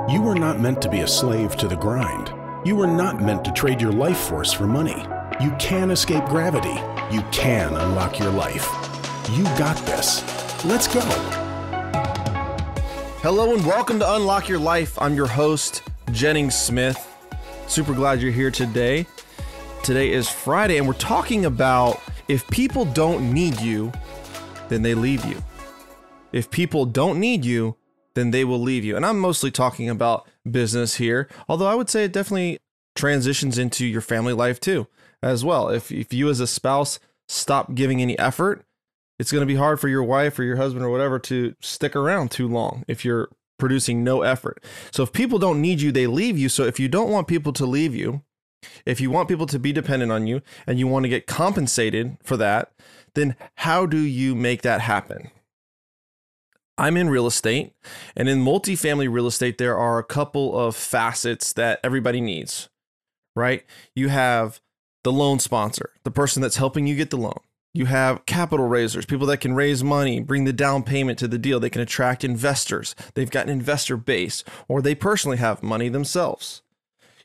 You were not meant to be a slave to the grind. You were not meant to trade your life force for money. You can escape gravity. You can unlock your life. You got this. Let's go. Hello and welcome to Unlock Your Life. I'm your host, Jennings Smith. Super glad you're here today. Today is Friday and we're talking about if people don't need you, then they leave you. If people don't need you, then they will leave you. And I'm mostly talking about business here, although I would say it definitely transitions into your family life too, as well. If you as a spouse stop giving any effort, it's going to be hard for your wife or your husband or whatever to stick around too long if you're producing no effort. So if people don't need you, they leave you. So if you don't want people to leave you, if you want people to be dependent on you and you want to get compensated for that, then how do you make that happen? I'm in real estate, and in multifamily real estate, there are a couple of facets that everybody needs, right? You have the loan sponsor, the person that's helping you get the loan. You have capital raisers, people that can raise money, bring the down payment to the deal. They can attract investors. They've got an investor base, or they personally have money themselves.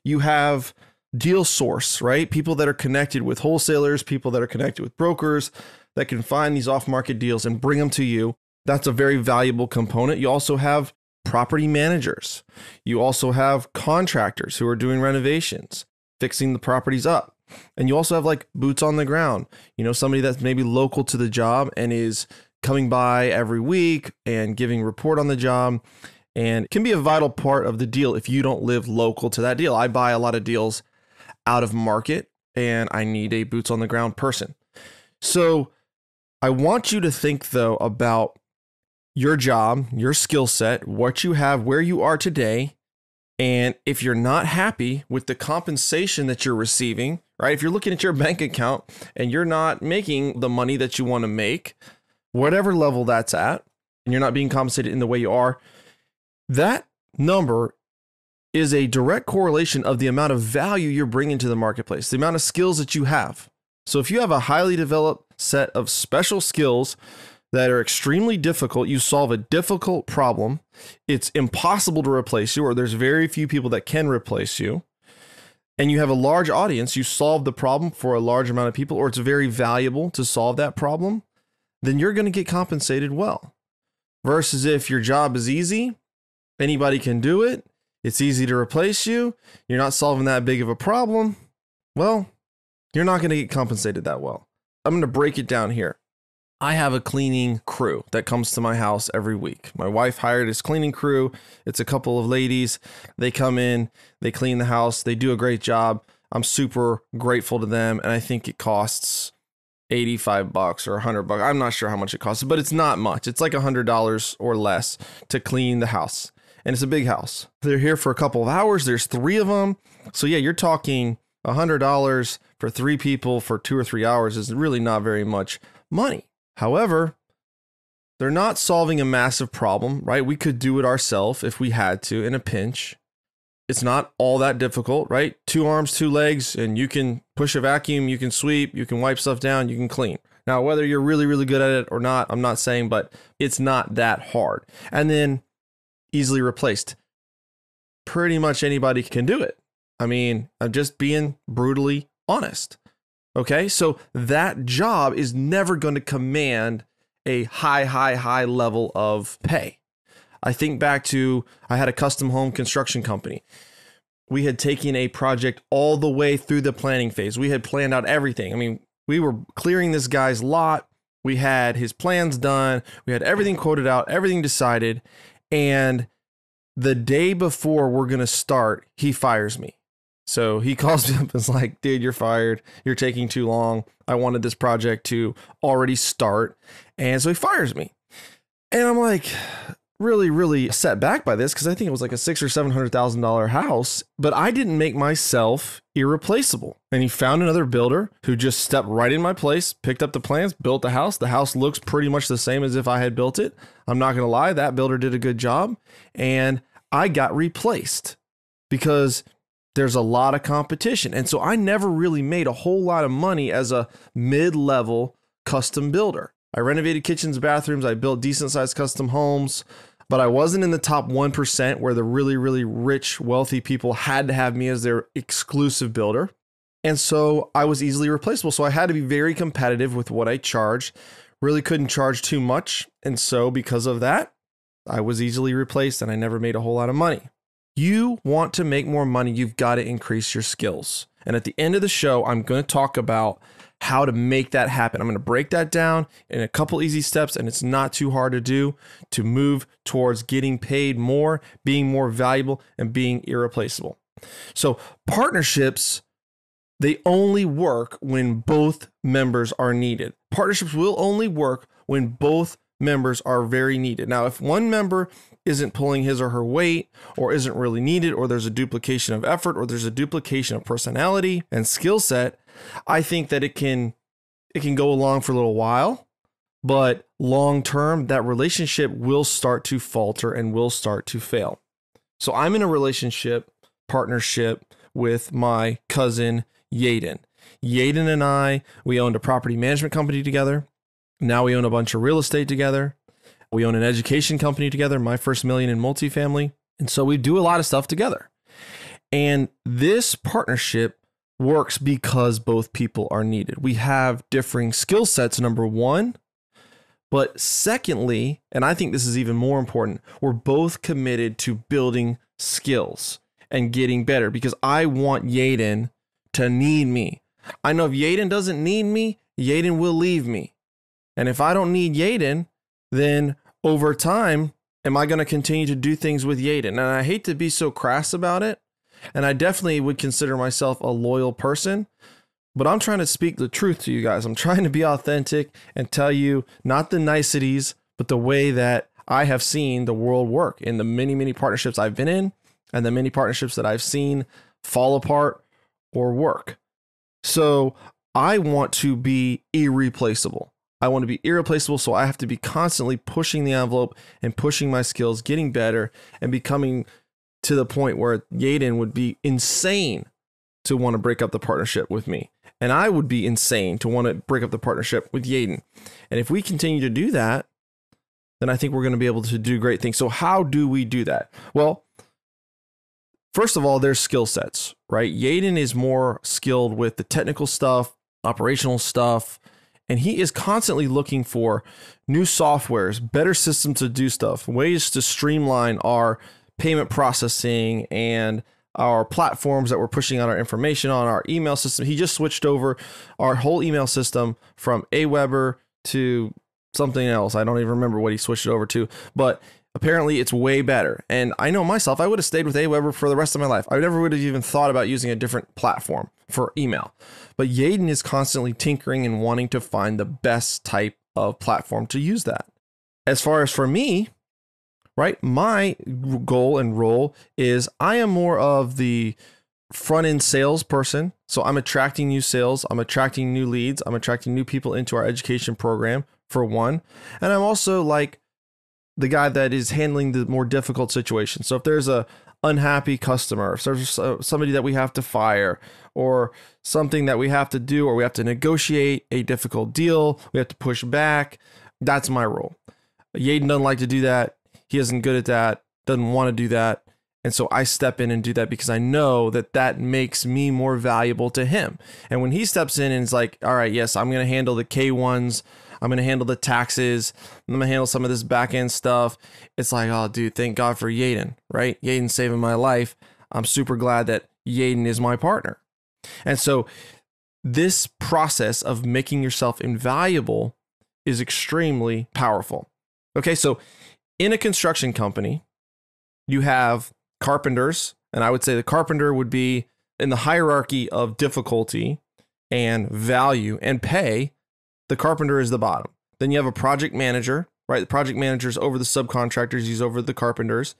You have deal source, right? People that are connected with wholesalers, people that are connected with brokers that can find these off-market deals and bring them to you. That's a very valuable component. You also have property managers. You also have contractors who are doing renovations, fixing the properties up. And you also have like boots on the ground, somebody that's maybe local to the job and is coming by every week and giving report on the job, and can be a vital part of the deal if you don't live local to that deal. I buy a lot of deals out of market and I need a boots on the ground person. So I want you to think though about your job, your skill set, what you have, where you are today. And if you're not happy with the compensation that you're receiving, right? If you're looking at your bank account and you're not making the money that you want to make, whatever level that's at, and you're not being compensated in the way you are, that number is a direct correlation of the amount of value you're bringing to the marketplace, the amount of skills that you have. So if you have a highly developed set of special skills that are extremely difficult, you solve a difficult problem, it's impossible to replace you, or there's very few people that can replace you, and you have a large audience, you solve the problem for a large amount of people, or it's very valuable to solve that problem, then you're going to get compensated well. Versus if your job is easy, anybody can do it, it's easy to replace you, you're not solving that big of a problem, well, you're not going to get compensated that well. I'm going to break it down here. I have a cleaning crew that comes to my house every week. My wife hired this cleaning crew. It's a couple of ladies. They come in, they clean the house. They do a great job. I'm super grateful to them. And I think it costs $85 or $100. I'm not sure how much it costs, but it's not much. It's like $100 or less to clean the house. And it's a big house. They're here for a couple of hours. There's 3 of them. So yeah, you're talking $100 for 3 people for 2 or 3 hours is really not very much money. However, they're not solving a massive problem, right? We could do it ourselves if we had to in a pinch. It's not all that difficult, right? 2 arms, 2 legs, and you can push a vacuum, you can sweep, you can wipe stuff down, you can clean. Now, whether you're really, really good at it or not, I'm not saying, but it's not that hard. And then easily replaced. Pretty much anybody can do it. I mean, I'm just being brutally honest. Okay, so that job is never going to command a high level of pay. I think back to, I had a custom home construction company. We had taken a project all the way through the planning phase. We had planned out everything. I mean, we were clearing this guy's lot. We had his plans done. We had everything quoted out, everything decided. And the day before we're going to start, he fires me. So he calls me up and is like, dude, you're fired. You're taking too long. I wanted this project to already start. And so he fires me. And I'm like, really set back by this because I think it was like a $600,000 or $700,000 house, but I didn't make myself irreplaceable. And he found another builder who just stepped right in my place, picked up the plans, built the house. The house looks pretty much the same as if I had built it. I'm not going to lie. That builder did a good job. And I got replaced because there's a lot of competition. And so I never really made a whole lot of money as a mid-level custom builder. I renovated kitchens, bathrooms. I built decent sized custom homes. but I wasn't in the top 1% where the really, really rich, wealthy people had to have me as their exclusive builder. And so I was easily replaceable. So I had to be very competitive with what I charged, really couldn't charge too much. And so because of that, I was easily replaced and I never made a whole lot of money. You want to make more money, you've got to increase your skills. And at the end of the show, I'm going to talk about how to make that happen. I'm going to break that down in a couple easy steps, and it's not too hard to do to move towards getting paid more, being more valuable, and being irreplaceable. So partnerships, they only work when both members are needed. Partnerships will only work when both members are very needed. Now, if one member isn't pulling his or her weight, or isn't really needed, or there's a duplication of effort, or there's a duplication of personality and skill set, I think that it can go along for a little while, but long term, that relationship will start to falter and will start to fail. So I'm in a partnership with my cousin, Yaden. Yaden and I, we owned a property management company together. Now we own a bunch of real estate together. We own an education company together, My First Million in multifamily. And so we do a lot of stuff together. And this partnership works because both people are needed. We have differing skill sets, number one. But secondly, and I think this is even more important, we're both committed to building skills and getting better, because I want Yaden to need me. I know if Yaden doesn't need me, Yaden will leave me. And if I don't need Yaden, then over time, am I going to continue to do things with Yaden? And I hate to be so crass about it, and I definitely would consider myself a loyal person, but I'm trying to speak the truth to you guys. I'm trying to be authentic and tell you not the niceties, but the way that I have seen the world work in the many, many partnerships I've been in and the many partnerships that I've seen fall apart or work. So I want to be irreplaceable. I want to be irreplaceable, so I have to be constantly pushing the envelope and pushing my skills, getting better, and becoming to the point where Yaden would be insane to want to break up the partnership with me. And I would be insane to want to break up the partnership with Yaden. And if we continue to do that, then I think we're going to be able to do great things. So how do we do that? Well, first of all, there's skill sets, right? Yaden is more skilled with the technical stuff, operational stuff, and he is constantly looking for new softwares, better systems to do stuff, ways to streamline our payment processing and our platforms that we're pushing out our information on, our email system. He just switched over our whole email system from Aweber to something else. I don't even remember what he switched it over to, but apparently it's way better. And I know myself, I would have stayed with Aweber for the rest of my life. I never would have even thought about using a different platform for email. But Yaden is constantly tinkering and wanting to find the best type of platform to use that. As far as for me, right, my goal and role is I am more of the front end sales person. So I'm attracting new sales. I'm attracting new leads. I'm attracting new people into our education program, for one. And I'm also like the guy that is handling the more difficult situations. So if there's a unhappy customer, if there's somebody that we have to fire, or something that we have to do, or we have to negotiate a difficult deal, we have to push back, that's my role. Yaden doesn't like to do that. He isn't good at that, doesn't want to do that. And so I step in and do that because I know that that makes me more valuable to him. And when he steps in and is like, all right, yes, I'm going to handle the K1s, I'm going to handle the taxes, I'm going to handle some of this back end stuff. It's like, oh, dude, thank God for Yaden, right? Yaden's saving my life. I'm super glad that Yaden is my partner. And so this process of making yourself invaluable is extremely powerful. Okay, so in a construction company, you have carpenters, and I would say the carpenter would be in the hierarchy of difficulty and value and pay. The carpenter is the bottom. Then you have a project manager, right? The project manager is over the subcontractors, he's over the carpenters.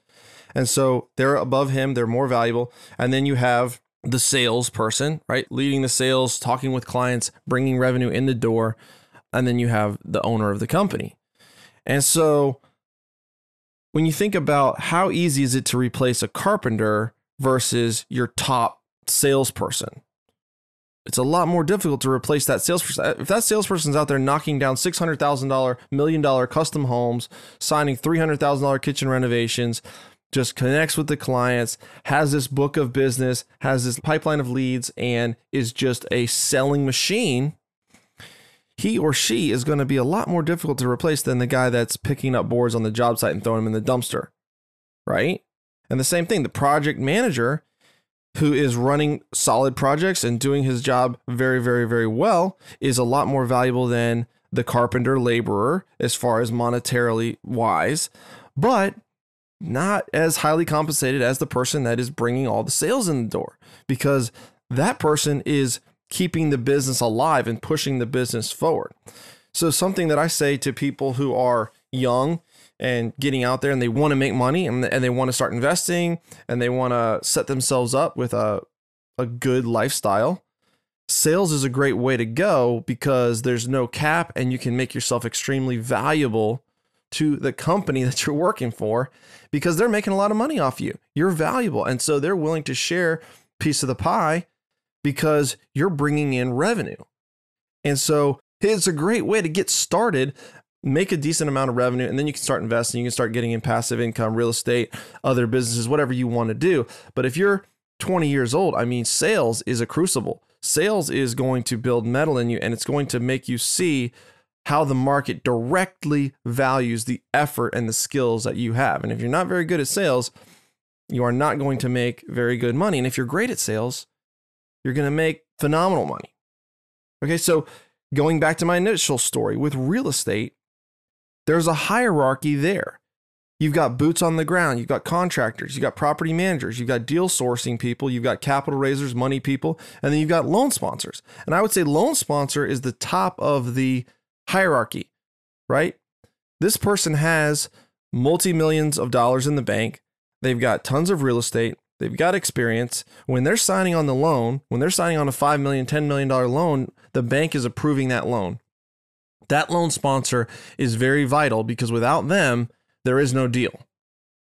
And so they're above him, they're more valuable. And then you have the salesperson, right? Leading the sales, talking with clients, bringing revenue in the door. And then you have the owner of the company. And so when you think about how easy is it to replace a carpenter versus your top salesperson, it's a lot more difficult to replace that salesperson. If that salesperson's out there knocking down $600,000, $1 million custom homes, signing $300,000 kitchen renovations, just connects with the clients, has this book of business, has this pipeline of leads, and is just a selling machine, he or she is going to be a lot more difficult to replace than the guy that's picking up boards on the job site and throwing them in the dumpster, right? And the same thing, the project manager who is running solid projects and doing his job very, very, very well is a lot more valuable than the carpenter laborer as far as monetarily wise, but not as highly compensated as the person that is bringing all the sales in the door, because that person is keeping the business alive and pushing the business forward. So something that I say to people who are young and getting out there and they want to make money and they want to start investing and they want to set themselves up with a good lifestyle, sales is a great way to go because there's no cap and you can make yourself extremely valuable to the company that you're working for because they're making a lot of money off you. You're valuable. And so they're willing to share a piece of the pie because you're bringing in revenue. And so it's a great way to get started, make a decent amount of revenue, and then you can start investing. You can start getting in passive income, real estate, other businesses, whatever you want to do. But if you're 20 years old, I mean, sales is a crucible. Sales is going to build metal in you, and it's going to make you see how the market directly values the effort and the skills that you have. And if you're not very good at sales, you are not going to make very good money. And if you're great at sales, you're going to make phenomenal money. Okay, so going back to my initial story with real estate, there's a hierarchy there. You've got boots on the ground, you've got contractors, you've got property managers, you've got deal sourcing people, you've got capital raisers, money people, and then you've got loan sponsors. And I would say loan sponsor is the top of the hierarchy, right? This person has multi-millions of dollars in the bank. They've got tons of real estate. They've got experience. When they're signing on the loan, when they're signing on a $5 million, $10 million loan, the bank is approving that loan. That loan sponsor is very vital because without them, there is no deal,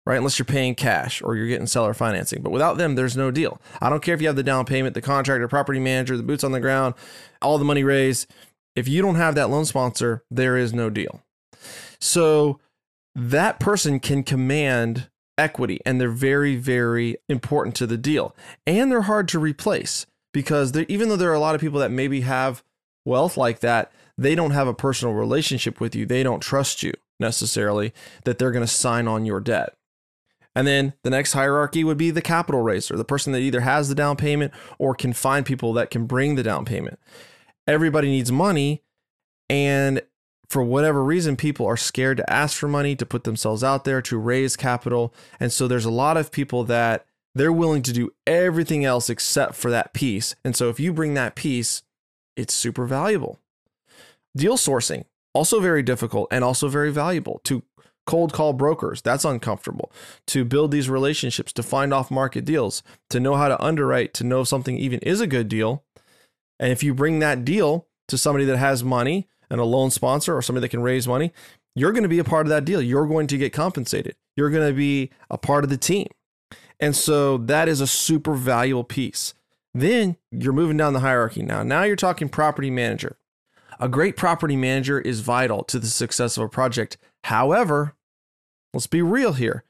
right? Unless you're paying cash or you're getting seller financing. But without them, there's no deal. I don't care if you have the down payment, the contractor, property manager, the boots on the ground, all the money raised. If you don't have that loan sponsor, there is no deal. So that person can command equity, and they're very, very important to the deal. And they're hard to replace because even though there are a lot of people that maybe have wealth like that, they don't have a personal relationship with you. They don't trust you necessarily that they're going to sign on your debt. And then the next hierarchy would be the capital raiser, the person that either has the down payment or can find people that can bring the down payment. Everybody needs money, and for whatever reason, people are scared to ask for money, to put themselves out there, to raise capital. And so there's a lot of people that they're willing to do everything else except for that piece. And so if you bring that piece, it's super valuable. Deal sourcing, also very difficult and also very valuable. To cold call brokers, that's uncomfortable. To build these relationships, to find off market deals, to know how to underwrite, to know if something even is a good deal. And if you bring that deal to somebody that has money and a loan sponsor or somebody that can raise money, you're going to be a part of that deal. You're going to get compensated. You're going to be a part of the team. And so that is a super valuable piece. Then you're moving down the hierarchy now. Now you're talking property manager. A great property manager is vital to the success of a project. However, let's be real here.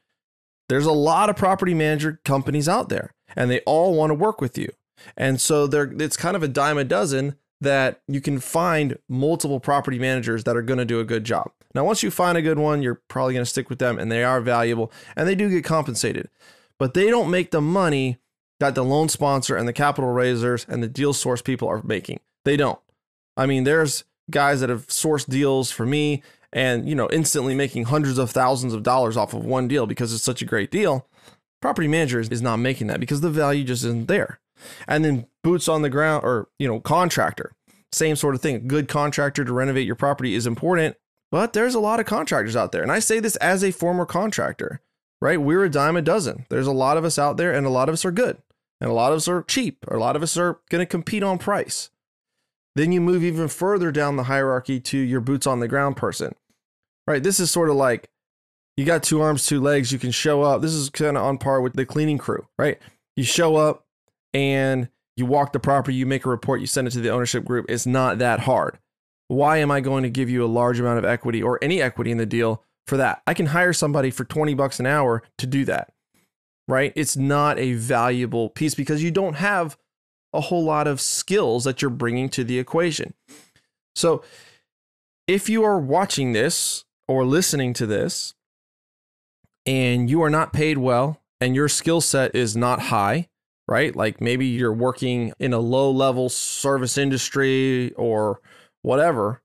There's a lot of property manager companies out there, and they all want to work with you. And so it's kind of a dime a dozen that you can find multiple property managers that are going to do a good job. Now, once you find a good one, you're probably going to stick with them, and they are valuable and they do get compensated, but they don't make the money that the loan sponsor and the capital raisers and the deal source people are making. They don't. I mean, there's guys that have sourced deals for me and, instantly making hundreds of thousands of dollars off of one deal because it's such a great deal. Property manager is not making that because the value just isn't there. And then boots on the ground or, contractor, same sort of thing. A good contractor to renovate your property is important, but there's a lot of contractors out there. And I say this as a former contractor, right? We're a dime a dozen. There's a lot of us out there, and a lot of us are good, and a lot of us are cheap, or a lot of us are going to compete on price. Then you move even further down the hierarchy to your boots on the ground person, right? This is sort of like you got 2 arms, 2 legs. You can show up. This is kind of on par with the cleaning crew, right? You show up and You walk the property, you make a report, you send it to the ownership group. It's not that hard. Why am I going to give you a large amount of equity or any equity in the deal for that? I can hire somebody for $20 an hour to do that, right? It's not a valuable piece because you don't have a whole lot of skills that you're bringing to the equation. So if you are watching this or listening to this and you are not paid well and your skill set is not high, right? Like maybe you're working in a low level service industry or whatever,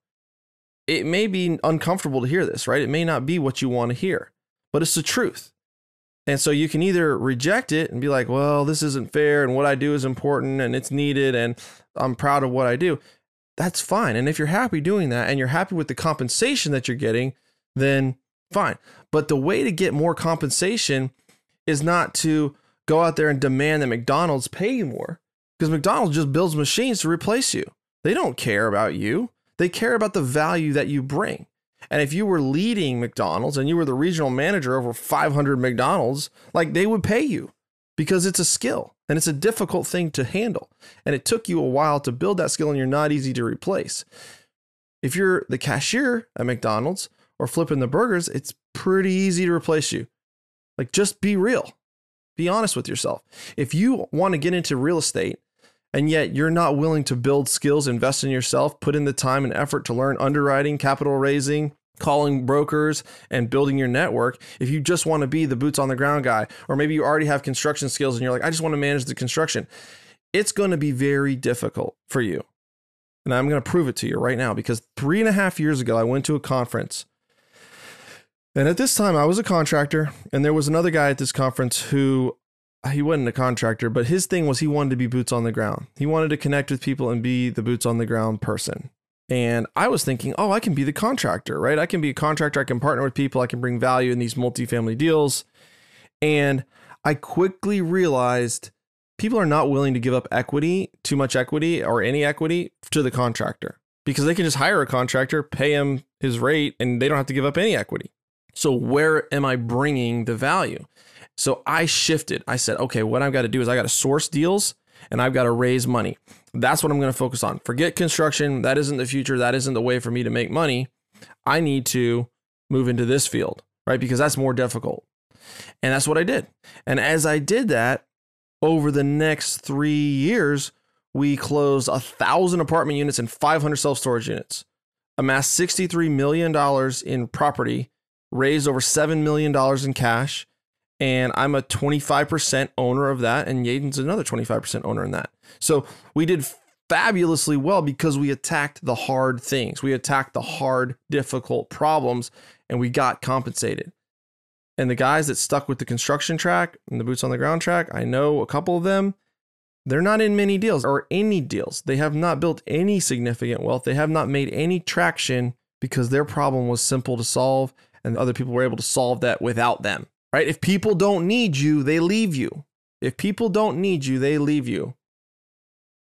it may be uncomfortable to hear this, right? It may not be what you want to hear, but it's the truth. And so you can either reject it and be like, well, this isn't fair and what I do is important and it's needed and I'm proud of what I do. That's fine. And if you're happy doing that and you're happy with the compensation that you're getting, then fine. But the way to get more compensation is not to go out there and demand that McDonald's pay you more, because McDonald's just builds machines to replace you. They don't care about you. They care about the value that you bring. And if you were leading McDonald's and you were the regional manager over 500 McDonald's, like they would pay you because it's a skill and it's a difficult thing to handle. And it took you a while to build that skill and you're not easy to replace. If you're the cashier at McDonald's or flipping the burgers, it's pretty easy to replace you. Like just be real. Be honest with yourself. If you want to get into real estate and yet you're not willing to build skills, invest in yourself, put in the time and effort to learn underwriting, capital raising, calling brokers, and building your network, if you just want to be the boots on the ground guy, or maybe you already have construction skills and you're like, I just want to manage the construction, it's going to be very difficult for you. And I'm going to prove it to you right now, because 3.5 years ago, I went to a conference. And at this time, I was a contractor, and there was another guy at this conference who, he wasn't a contractor, but his thing was he wanted to be boots on the ground. He wanted to connect with people and be the boots on the ground person. And I was thinking, oh, I can be the contractor, right? I can be a contractor. I can partner with people. I can bring value in these multifamily deals. And I quickly realized people are not willing to give up equity, too much equity or any equity to the contractor, because they can just hire a contractor, pay him his rate, and they don't have to give up any equity. So where am I bringing the value? So I shifted. I said, okay, what I've got to do is I got to source deals and I've got to raise money. That's what I'm going to focus on. Forget construction. That isn't the future. That isn't the way for me to make money. I need to move into this field, right? Because that's more difficult. And that's what I did. And as I did that, over the next 3 years, we closed 1,000 apartment units and 500 self-storage units, amassed $63 million in property, raised over $7 million in cash. And I'm a 25% owner of that. And Yaden's another 25% owner in that. So we did fabulously well because we attacked the hard things. We attacked the hard, difficult problems, and we got compensated. And the guys that stuck with the construction track and the boots on the ground track, I know a couple of them, they're not in many deals or any deals. They have not built any significant wealth. They have not made any traction because their problem was simple to solve and other people were able to solve that without them. Right? If people don't need you, they leave you. If people don't need you, they leave you.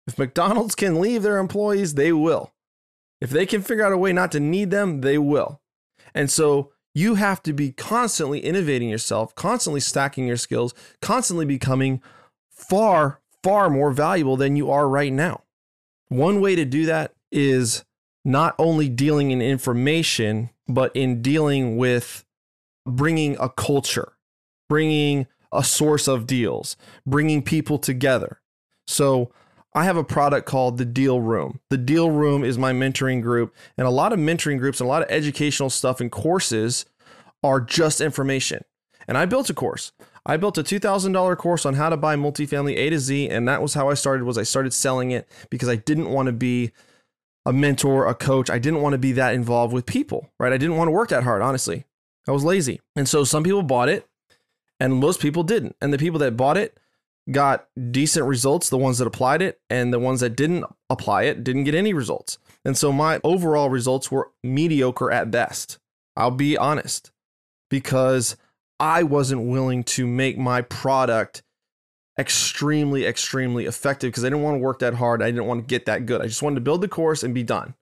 If McDonald's can leave their employees, they will. If they can figure out a way not to need them, they will. And so you have to be constantly innovating yourself, constantly stacking your skills, constantly becoming far, far more valuable than you are right now. One way to do that is not only dealing in information, but in dealing with bringing a culture, bringing a source of deals, bringing people together. So I have a product called the Deal Room. The Deal Room is my mentoring group, and a lot of mentoring groups and a lot of educational stuff and courses are just information. And I built a course. I built a $2,000 course on how to buy multifamily A to Z, and that was how I started. I started selling it because I didn't want to be a mentor, a coach. I didn't want to be that involved with people, right? I didn't want to work that hard, honestly. I was lazy. And so some people bought it and most people didn't. And the people that bought it got decent results, the ones that applied it, and the ones that didn't apply it didn't get any results. And so my overall results were mediocre at best. I'll be honest, because I wasn't willing to make my product extremely, extremely effective because I didn't want to work that hard. I didn't want to get that good. I just wanted to build the course and be done.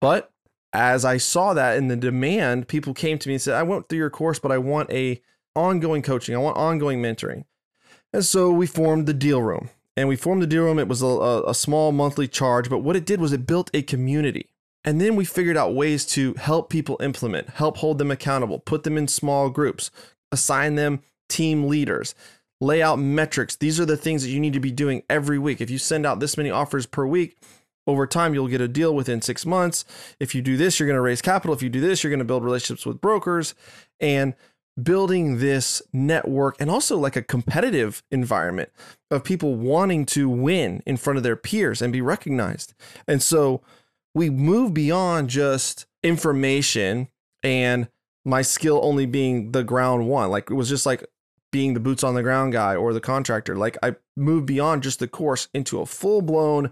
But as I saw that in the demand, people came to me and said, I went through your course, but I want a ongoing coaching. I want ongoing mentoring. And so we formed the Deal Room. And we formed the deal room. It was a small monthly charge, but what it did was it built a community. And then we figured out ways to help people implement, help hold them accountable, put them in small groups, assign them team leaders, lay out metrics. These are the things that you need to be doing every week. If you send out this many offers per week, over time, you'll get a deal within 6 months. If you do this, you're going to raise capital. If you do this, you're going to build relationships with brokers, and building this network, and also like a competitive environment of people wanting to win in front of their peers and be recognized. And so we move beyond just information and my skill only being the ground one. Like it was just like being the boots on the ground guy or the contractor. Like I moved beyond just the course into a full blown,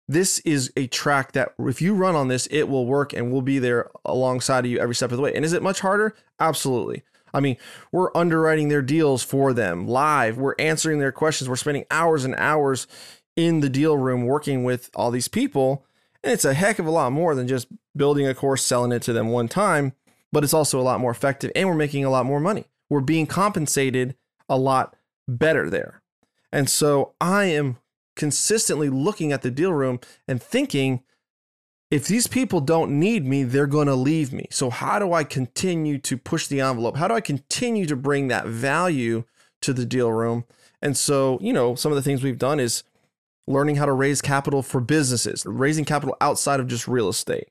this is a track that if you run on this, it will work and we'll be there alongside of you every step of the way. And is it much harder? Absolutely. I mean, we're underwriting their deals for them live. We're answering their questions. We're spending hours and hours in the deal room working with all these people. And it's a heck of a lot more than just building a course, selling it to them one time, but it's also a lot more effective and we're making a lot more money. We're being compensated a lot better there. And so I am consistently looking at the deal room and thinking, if these people don't need me, they're going to leave me. So how do I continue to push the envelope? How do I continue to bring that value to the deal room? And so, some of the things we've done is learning how to raise capital for businesses, raising capital outside of just real estate,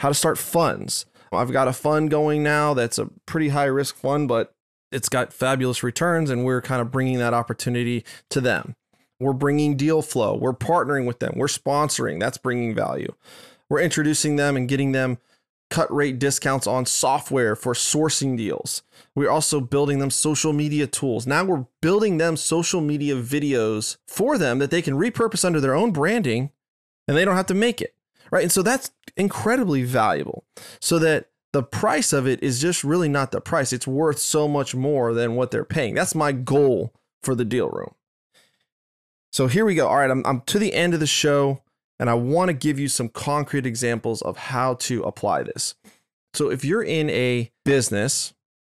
how to start funds. I've got a fund going now that's a pretty high risk fund, but it's got fabulous returns, and we're kind of bringing that opportunity to them. We're bringing deal flow. We're partnering with them. We're sponsoring. That's bringing value. We're introducing them and getting them cut rate discounts on software for sourcing deals. We're also building them social media tools. Now we're building them social media videos for them that they can repurpose under their own branding and they don't have to make it, right? And so that's incredibly valuable, so that the price of it is just really not the price. It's worth so much more than what they're paying. That's my goal for the deal room. So here we go. All right, I'm to the end of the show, and I want to give you some concrete examples of how to apply this. So if you're in a business,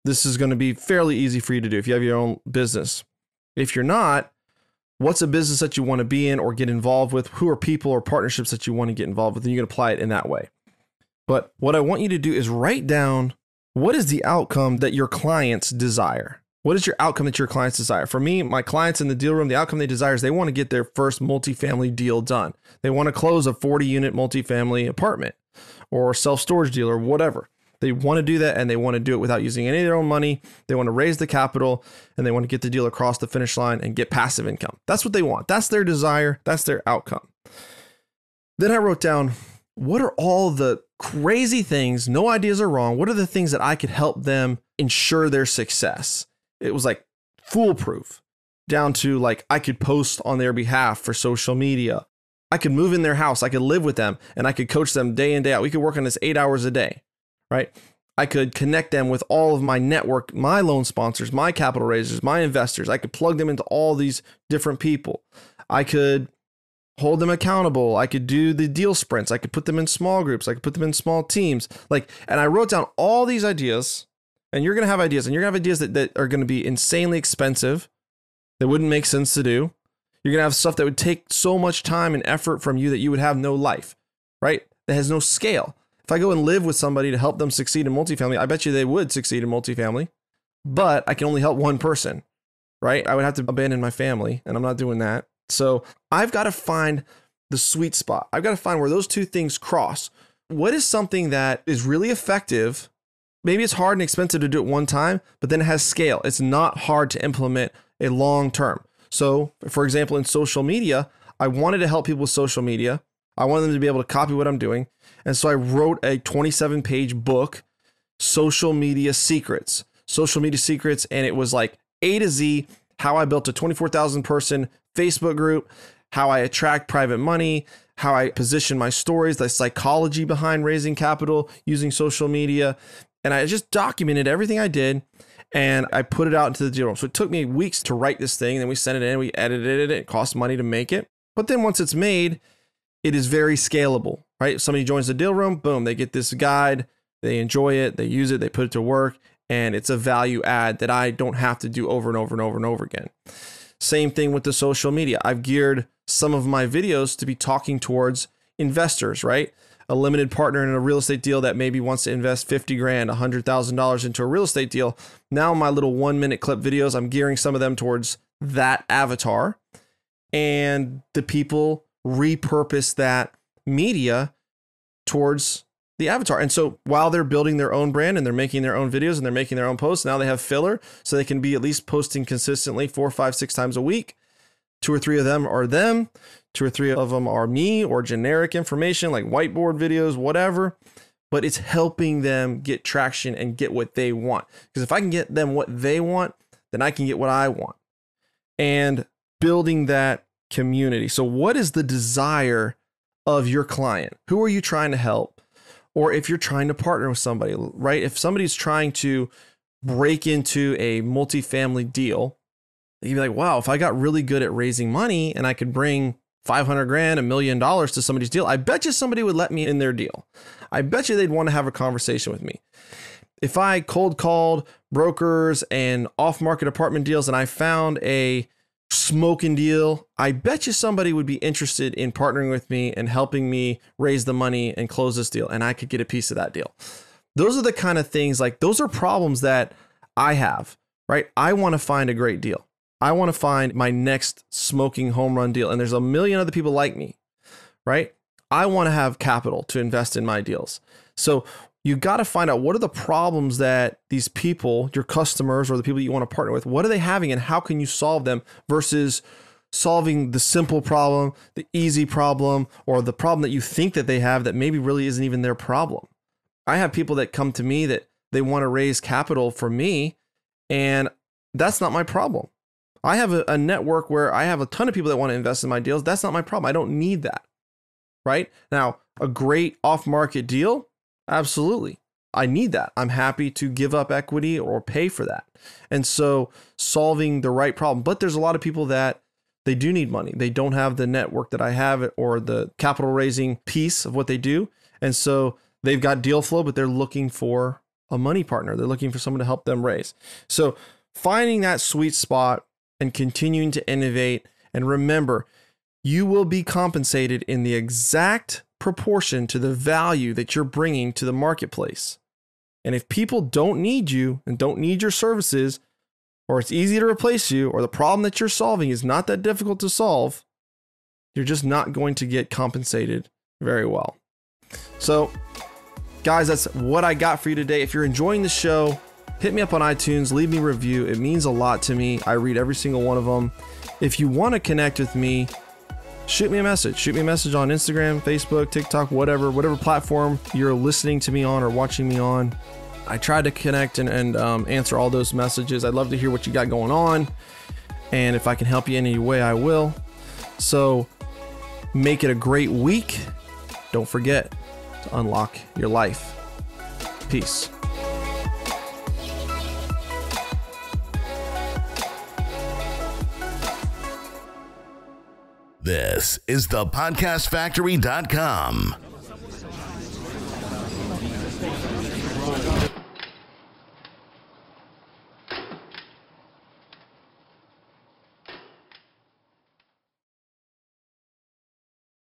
this is going to be fairly easy for you to do if you have your own business. If you're not, what's a business that you want to be in or get involved with? Who are people or partnerships that you want to get involved with? And you can apply it in that way. But what I want you to do is write down, what is the outcome that your clients desire? What is your outcome that your clients desire? For me, my clients in the deal room, the outcome they desire is they want to get their first multifamily deal done. They want to close a 40-unit multifamily apartment or self-storage deal or whatever. They want to do that, and they want to do it without using any of their own money. They want to raise the capital, and they want to get the deal across the finish line and get passive income. That's what they want. That's their desire. That's their outcome. Then I wrote down, what are all the crazy things? No ideas are wrong. What are the things that I could help them ensure their success? It was like foolproof, down to like I could post on their behalf for social media. I could move in their house. I could live with them, and I could coach them day in, day out. We could work on this 8 hours a day, right? I could connect them with all of my network, my loan sponsors, my capital raisers, my investors. I could plug them into all these different people. I could hold them accountable. I could do the deal sprints. I could put them in small groups. I could put them in small teams. And I wrote down all these ideas. And you're going to have ideas, and you're going to have ideas that are going to be insanely expensive, that wouldn't make sense to do. You're going to have stuff that would take so much time and effort from you that you would have no life, right? That has no scale. If I go and live with somebody to help them succeed in multifamily, I bet you they would succeed in multifamily, but I can only help one person, right? I would have to abandon my family, and I'm not doing that. So I've got to find the sweet spot. I've got to find where those two things cross. What is something that is really effective? Maybe it's hard and expensive to do it one time, but then it has scale. It's not hard to implement a long term. So, for example, in social media, I wanted to help people with social media. I wanted them to be able to copy what I'm doing. And so I wrote a 27-page book, Social Media Secrets. And it was like A to Z, how I built a 24,000 person Facebook group, how I attract private money, how I position my stories, the psychology behind raising capital using social media. And I just documented everything I did, and I put it out into the deal room. So it took me weeks to write this thing. Then we sent it in, we edited it. It cost money to make it. But then once it's made, it is very scalable, right? If somebody joins the deal room, boom, they get this guide, they enjoy it, they use it, they put it to work, and it's a value add that I don't have to do over and over and over and over again. Same thing with the social media. I've geared some of my videos to be talking towards investors, right? A limited partner in a real estate deal that maybe wants to invest 50 grand, $100,000 into a real estate deal. Now my little 1-minute clip videos, I'm gearing some of them towards that avatar, and the people repurpose that media towards the avatar. And so while they're building their own brand and they're making their own videos and they're making their own posts, now they have filler, so they can be at least posting consistently 4, 5, 6 times a week. 2 or 3 of them are them. 2 or 3 of them are me, or generic information like whiteboard videos, whatever. But it's helping them get traction and get what they want. Because if I can get them what they want, then I can get what I want. And building that community. So what is the desire of your client? Who are you trying to help? Or if you're trying to partner with somebody, right? If somebody's trying to break into a multifamily deal, you'd be like, wow, if I got really good at raising money and I could bring 500 grand, $1 million to somebody's deal, I bet you somebody would let me in their deal. I bet you they'd want to have a conversation with me. If I cold called brokers and off-market apartment deals and I found a smoking deal, I bet you somebody would be interested in partnering with me and helping me raise the money and close this deal, and I could get a piece of that deal. Those are the kind of things, like those are problems that I have, right? I want to find a great deal. I want to find my next smoking home run deal. And there's a million other people like me, right? I want to have capital to invest in my deals. So you got to find out, what are the problems that these people, your customers or the people you want to partner with, what are they having and how can you solve them, versus solving the simple problem, the easy problem, or the problem that you think that they have that maybe really isn't even their problem. I have people that come to me that they want to raise capital for me, and that's not my problem. I have a network where I have a ton of people that want to invest in my deals. That's not my problem. I don't need that. Right? Now, a great off-market deal, absolutely. I need that. I'm happy to give up equity or pay for that. And so solving the right problem. But there's a lot of people that they do need money. They don't have the network that I have or the capital raising piece of what they do. And so they've got deal flow, but they're looking for a money partner. They're looking for someone to help them raise. So finding that sweet spot and continuing to innovate. And remember, you will be compensated in the exact proportion to the value that you're bringing to the marketplace. And if people don't need you and don't need your services, or it's easy to replace you, or the problem that you're solving is not that difficult to solve, you're just not going to get compensated very well. So, guys, that's what I got for you today. If you're enjoying the show, hit me up on iTunes, leave me a review. It means a lot to me. I read every single one of them. If you want to connect with me, shoot me a message. Shoot me a message on Instagram, Facebook, TikTok, whatever platform you're listening to me on or watching me on. I try to connect and answer all those messages. I'd love to hear what you got going on. And if I can help you in any way, I will. So make it a great week. Don't forget to unlock your life. Peace. This is thepodcastfactory.com.